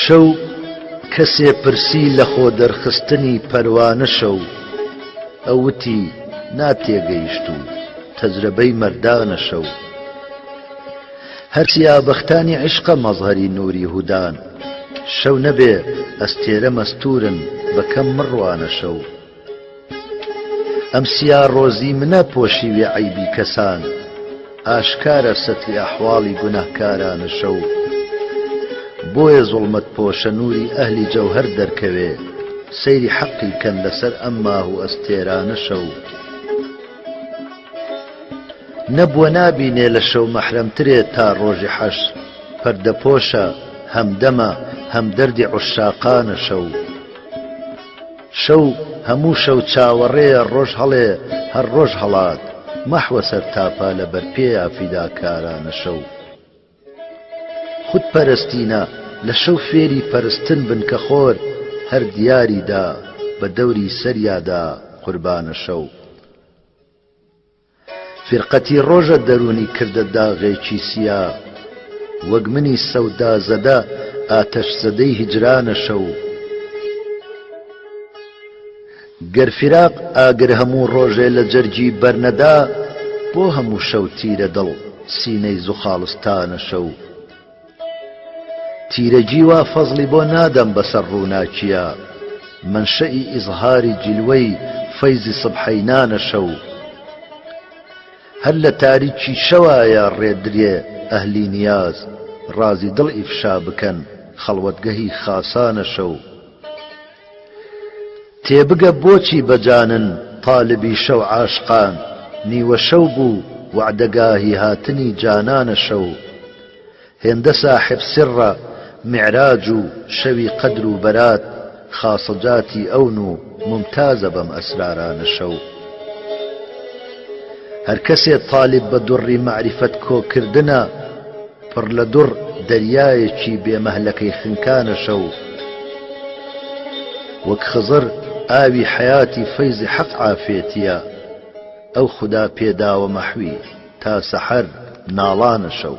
شەو کەسێ پرسی لە خۆ دەرخستنی پەروانە شەو ئەوتی ناتێگەیشت و تەجربەی مەردانە شەو هەرچی ئابەختانی عشقە مەزهەری نووری هودان شەو نەبێ ئەستێرە مەستورن بەکەم مڕوانە شەو ئەم سیا ڕۆزی منە پۆشیوێ عەیبی کەسان ئاشکارە سەتری ئەحواڵی گوناهکارانە شەو بۆیە زوڵمەت پۆشە نووری ئەهلی جەوهەر دەرکەوێ سەیری حەقی کەن لەسەر ئەم ماه و ئەستێرانە شەو نەبووە نابینێ لە شەو مەحرەمترێت تا ڕۆژی حەشر پەردەپۆشە هەمدەمە هەم دەردی عوشاقانە شەو شەو هەموو شەو چاوەڕێیە ڕۆژ هەڵێ هەر ڕۆژ هەڵات مەحوە سەر تاپا لە بەرپێیا فیداکارانە شەو خود پەرستینە لە شەو فێری پەرستن بن کە خۆر هەر دیاریدا بە دەوری سەریادا قوربانە شەو فرقەتی ڕۆژە دەرونی کردە داغێکی سیا وەک منی سەودا زەدە ئاتەش زەدەی هیجرانە شەو گەر فراق ئاگر هەموو ڕۆژێ لە جەرگی بەرنەدا بۆ هەموو شەو تیرە دڵ سینەی زوخاڵستانە شەو تیرەجی وا فەزلی بۆ نادەم بەسەر ڕووناکیە منشەئی ئیزهاری جیلوەی فەیزی سبحەینانە شەو هەر لە تاریکی شەوایە ڕێدرێ ئەهلی نیاز ڕازی دڵ ئیفشا بکەن خەڵوەتگەهی خاسانە شەو تێبگە بۆچی بەجانن تاالبی شەو عاشقان نیوە شەو بوو وعدەگاهی هاتنی جانانە شەو هێندە ساحب سڕە معراج و شەوی قەدر و بەرات خاسەجاتی ئەون و ممتازە بەم ئەسرارانە شەو هەر کەسێ تاالب بە دوڕی معریفەت کۆکردنە پڕ لە دوڕ دەریایەکی بێمەهلەکەی خنکانە شەو وەک خزر ئاوی حیاتی فەیزی حەق عافێتیە ئەو خودا پێداوە مەحوی تا سەحەر ناڵانە شەو